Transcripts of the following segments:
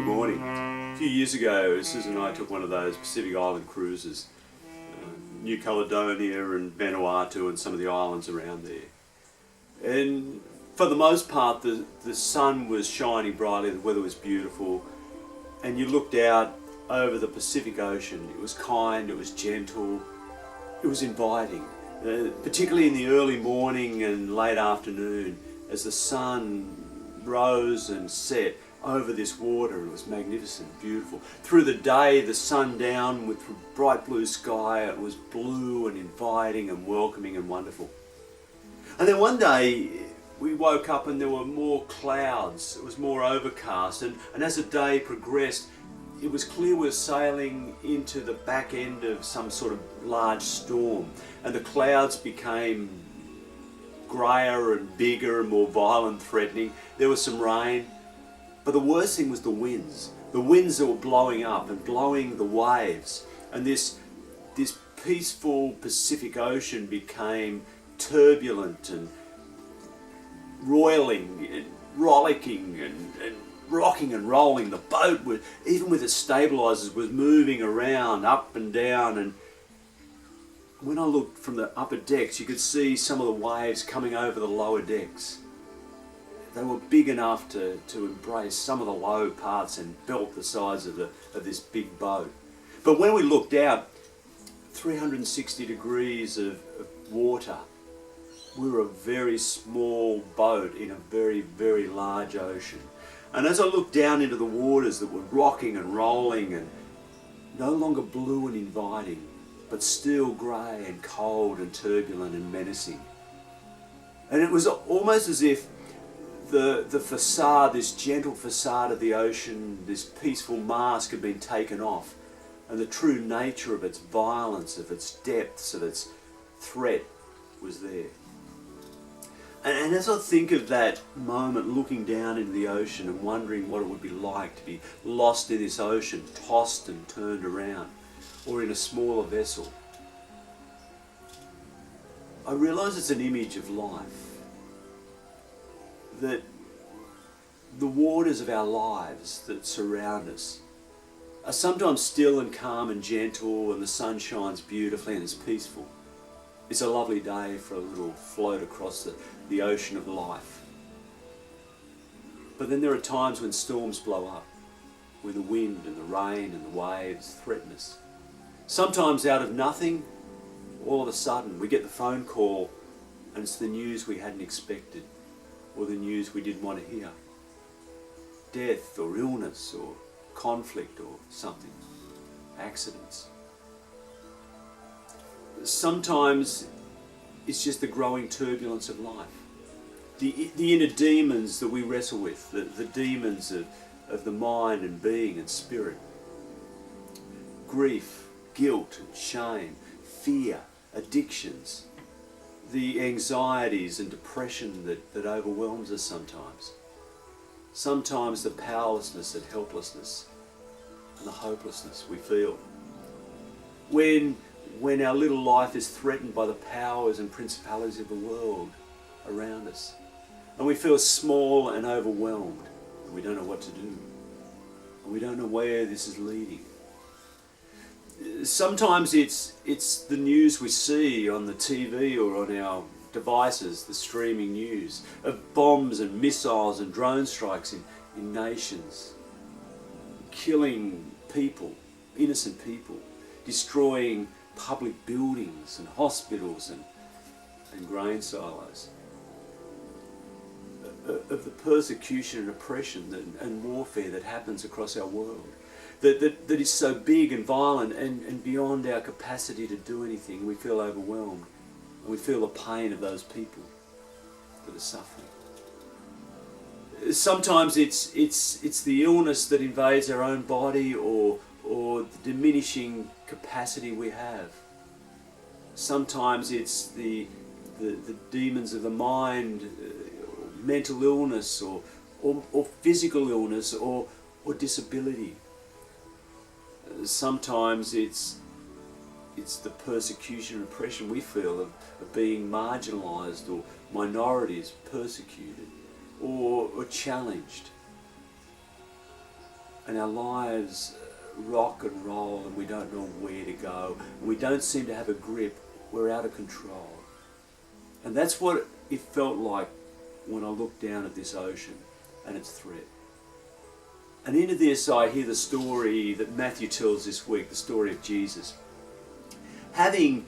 morning. A few years ago, Susan and I took one of those Pacific Island cruises, New Caledonia and Vanuatu and some of the islands around there. And for the most part, the sun was shining brightly, the weather was beautiful, and you looked out over the Pacific Ocean. It was kind, it was gentle, it was inviting, particularly in the early morning and late afternoon as the sun rose and set over this water. It was magnificent, beautiful. Through the day, the sun down with bright blue sky. It was blue and inviting and welcoming and wonderful. And then one day we woke up and there were more clouds. It was more overcast, and as the day progressed, it was clear we were sailing into the back end of some sort of large storm, and the clouds became greyer and bigger and more violent, threatening. There was some rain, but the worst thing was the winds that were blowing up and blowing the waves, and this peaceful Pacific Ocean became turbulent and roiling and rollicking and rocking and rolling. The boat, even with its stabilizers, was moving around up and down, and when I looked from the upper decks, you could see some of the waves coming over the lower decks. They were big enough to embrace some of the low parts and belt the sides of this big boat. But when we looked out, 360 degrees of water, we were a very small boat in a very, very large ocean. And as I looked down into the waters that were rocking and rolling and no longer blue and inviting, but still grey and cold and turbulent and menacing. And it was almost as if the facade, this gentle facade of the ocean, this peaceful mask had been taken off, and the true nature of its violence, of its depths, of its threat was there. And as I think of that moment, looking down into the ocean and wondering what it would be like to be lost in this ocean, tossed and turned around, or in a smaller vessel, I realise it's an image of life. That the waters of our lives that surround us are sometimes still and calm and gentle, and the sun shines beautifully and it's peaceful. It's a lovely day for a little float across the ocean of life. But then there are times when storms blow up, when the wind and the rain and the waves threaten us. Sometimes out of nothing, all of a sudden we get the phone call and it's the news we hadn't expected, or the news we didn't want to hear. Death or illness or conflict or something. Accidents. Sometimes it's just the growing turbulence of life. The inner demons that we wrestle with, the demons of the mind and being and spirit. Grief, guilt and shame, fear, addictions, the anxieties and depression that overwhelms us sometimes. Sometimes the powerlessness and helplessness and the hopelessness we feel. When our little life is threatened by the powers and principalities of the world around us, and we feel small and overwhelmed, and we don't know what to do, and we don't know where this is leading. Sometimes it's the news we see on the TV or on our devices, the streaming news, of bombs and missiles and drone strikes in nations, killing people, innocent people, destroying public buildings and hospitals and grain silos. Of the persecution and oppression and warfare that happens across our world. That is so big and violent and beyond our capacity to do anything. We feel overwhelmed, and we feel the pain of those people that are suffering. Sometimes it's the illness that invades our own body, or the diminishing capacity we have. Sometimes it's the demons of the mind, mental illness, or physical illness, or disability. Sometimes it's the persecution and oppression we feel of being marginalised, or minorities persecuted or challenged. and our lives rock and roll and we don't know where to go. And we don't seem to have a grip. We're out of control. And that's what it felt like when I looked down at this ocean and its threat. And into this I hear the story that Matthew tells this week, the story of Jesus. Having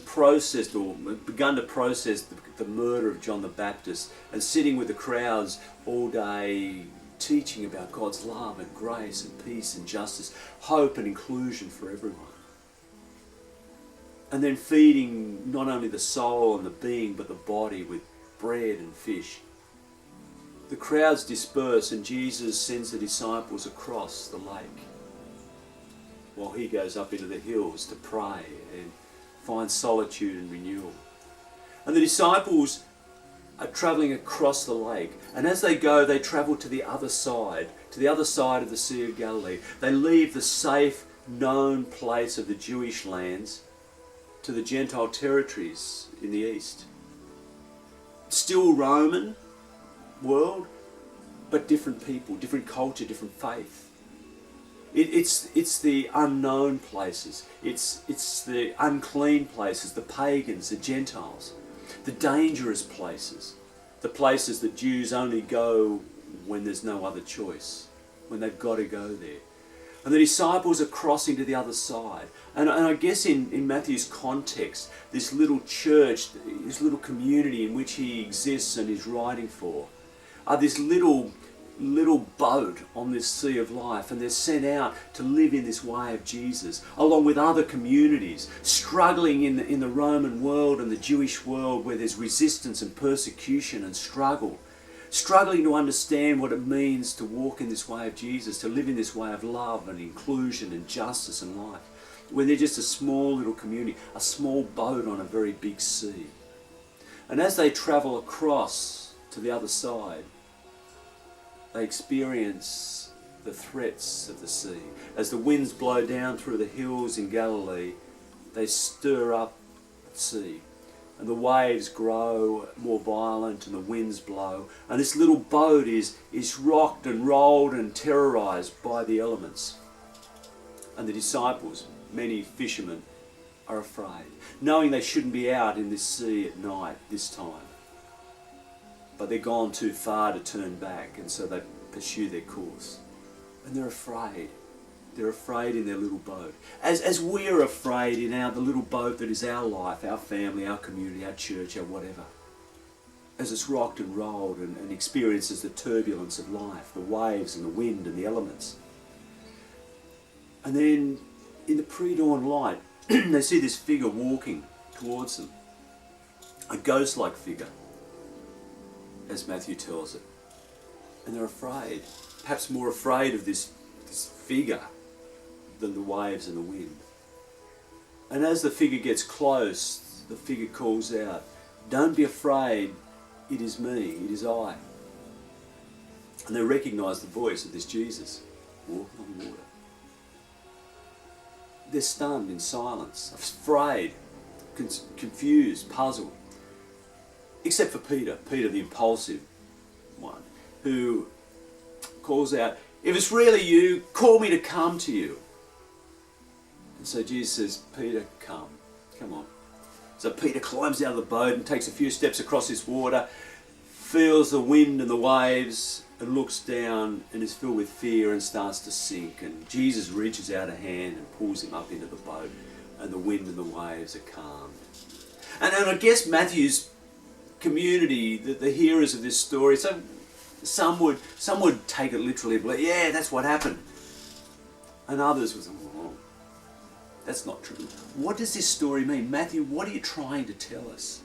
processed or begun to process the murder of John the Baptist and sitting with the crowds all day teaching about God's love and grace and peace and justice, hope and inclusion for everyone. And then feeding not only the soul and the being but the body with bread and fish. The crowds disperse and Jesus sends the disciples across the lake while he goes up into the hills to pray and find solitude and renewal. And the disciples are travelling across the lake, and as they go they travel to the other side of the Sea of Galilee. They leave the safe, known place of the Jewish lands to the Gentile territories in the east. Still Roman world, but different people, different culture, different faith. It's the unknown places, it's the unclean places, the pagans, the Gentiles, the dangerous places, the places that Jews only go when there's no other choice, when they've got to go there. And the disciples are crossing to the other side. And I guess in Matthew's context, this little church, this little community in which he exists and is writing for, are this little boat on this sea of life, and they're sent out to live in this way of Jesus, along with other communities, struggling in the Roman world and the Jewish world where there's resistance and persecution and struggle. Struggling to understand what it means to walk in this way of Jesus, to live in this way of love and inclusion and justice and life, when they're just a small little community, a small boat on a very big sea. And as they travel across to the other side, they experience the threats of the sea. As the winds blow down through the hills in Galilee, they stir up the sea. And the waves grow more violent and the winds blow. And this little boat is rocked and rolled and terrorized by the elements. And the disciples, many fishermen, are afraid, knowing they shouldn't be out in this sea at night this time. But they're gone too far to turn back, and so they pursue their course. And they're afraid. They're afraid in their little boat. As we're afraid in the little boat that is our life, our family, our community, our church, our whatever. As it's rocked and rolled and experiences the turbulence of life, the waves and the wind and the elements. And then in the pre-dawn light, they see this figure walking towards them. A ghost-like figure, as Matthew tells it. And they're afraid, perhaps more afraid of this figure than the waves and the wind. And as the figure gets close, the figure calls out, "Don't be afraid, it is me, it is I." And they recognise the voice of this Jesus walking on the water. They're stunned in silence, afraid, confused, puzzled. Except for Peter the impulsive one, who calls out, "If it's really you, call me to come to you." And so Jesus says, "Peter, come on." So Peter climbs out of the boat and takes a few steps across this water, feels the wind and the waves, and looks down and is filled with fear and starts to sink. And Jesus reaches out a hand and pulls him up into the boat, and the wind and the waves are calmed. And I guess Matthew's community, the hearers of this story, so some would take it literally, but yeah, that's what happened. And others would say, "Oh, that's not true." What does this story mean? Matthew, what are you trying to tell us?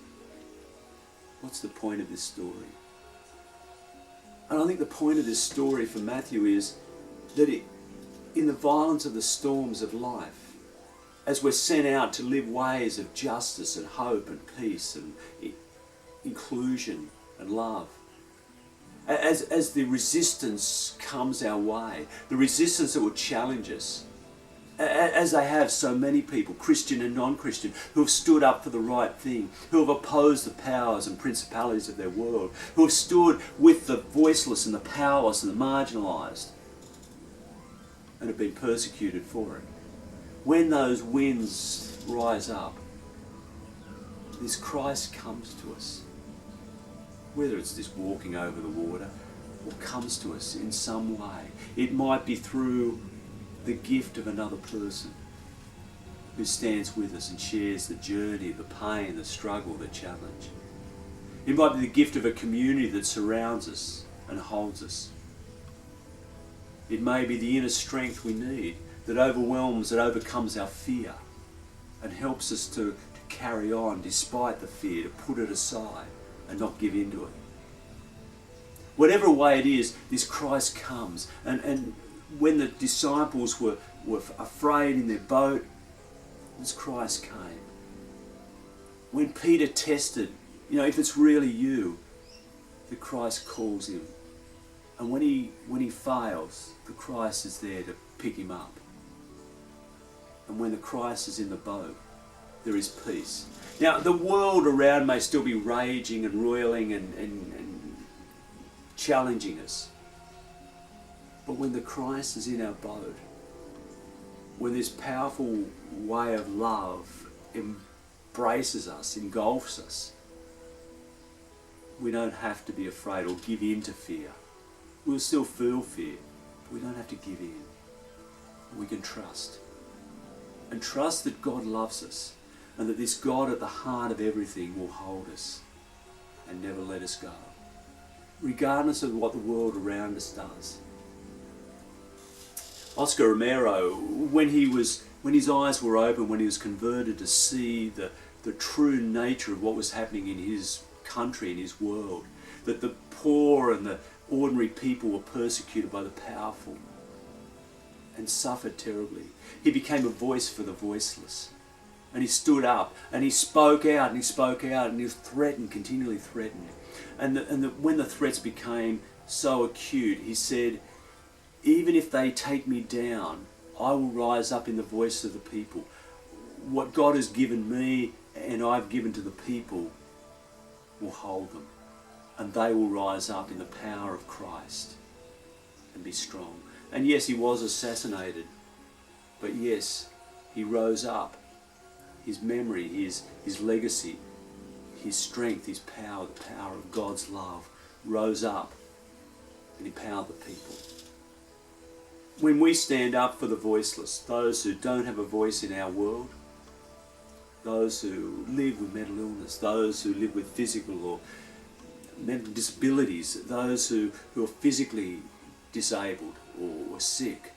What's the point of this story? And I think the point of this story for Matthew is that in the violence of the storms of life, as we're sent out to live ways of justice and hope and peace and inclusion and love, as the resistance comes our way, the resistance that will challenge us, as they have so many people, Christian and non-Christian, who have stood up for the right thing, who have opposed the powers and principalities of their world, who have stood with the voiceless and the powerless and the marginalised, and have been persecuted for it. When those winds rise up, this Christ comes to us. Whether it's this walking over the water or comes to us in some way. It might be through the gift of another person who stands with us and shares the journey, the pain, the struggle, the challenge. It might be the gift of a community that surrounds us and holds us. It may be the inner strength we need that overwhelms, that overcomes our fear and helps us to carry on despite the fear, to put it aside and not give in to it. Whatever way it is, this Christ comes. And when the disciples were afraid in their boat, this Christ came. When Peter tested, if it's really you, the Christ calls him. And when he fails, the Christ is there to pick him up. And when the Christ is in the boat, there is peace. Now, the world around may still be raging and roiling and challenging us. But when the Christ is in our boat, when this powerful way of love embraces us, engulfs us, we don't have to be afraid or give in to fear. We'll still feel fear, but we don't have to give in. We can trust. And trust that God loves us and that this God at the heart of everything will hold us and never let us go, regardless of what the world around us does. Oscar Romero, when his eyes were open, when he was converted to see the true nature of what was happening in his country, in his world, that the poor and the ordinary people were persecuted by the powerful and suffered terribly, he became a voice for the voiceless. And he stood up and he spoke out and he spoke out and he was threatened, continually threatened. And when the threats became so acute, he said, even if they take me down, I will rise up in the voice of the people. What God has given me and I've given to the people will hold them. And they will rise up in the power of Christ and be strong. And yes, he was assassinated. But yes, he rose up. His memory, his legacy, his strength, his power, the power of God's love rose up and empowered the people. When we stand up for the voiceless, those who don't have a voice in our world, those who live with mental illness, those who live with physical or mental disabilities, those who are physically disabled or sick,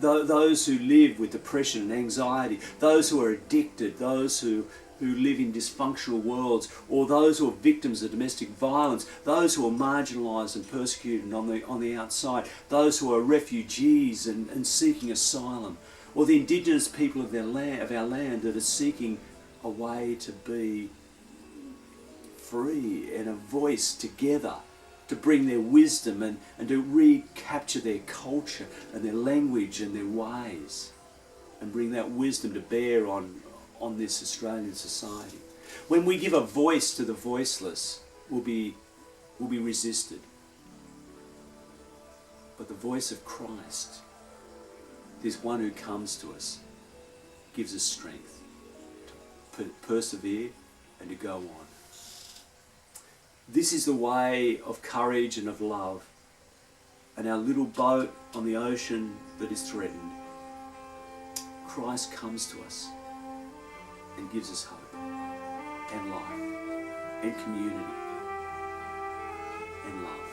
those who live with depression and anxiety, those who are addicted, those who live in dysfunctional worlds, or those who are victims of domestic violence, those who are marginalised and persecuted on the outside, those who are refugees and seeking asylum, or the indigenous people of our land that are seeking a way to be free and a voice together, to bring their wisdom and to recapture their culture and their language and their ways and bring that wisdom to bear on this Australian society. When we give a voice to the voiceless, we'll be resisted. But the voice of Christ, this one who comes to us, gives us strength to persevere and to go on. This is the way of courage and of love. And our little boat on the ocean that is threatened, Christ comes to us and gives us hope and life and community and love.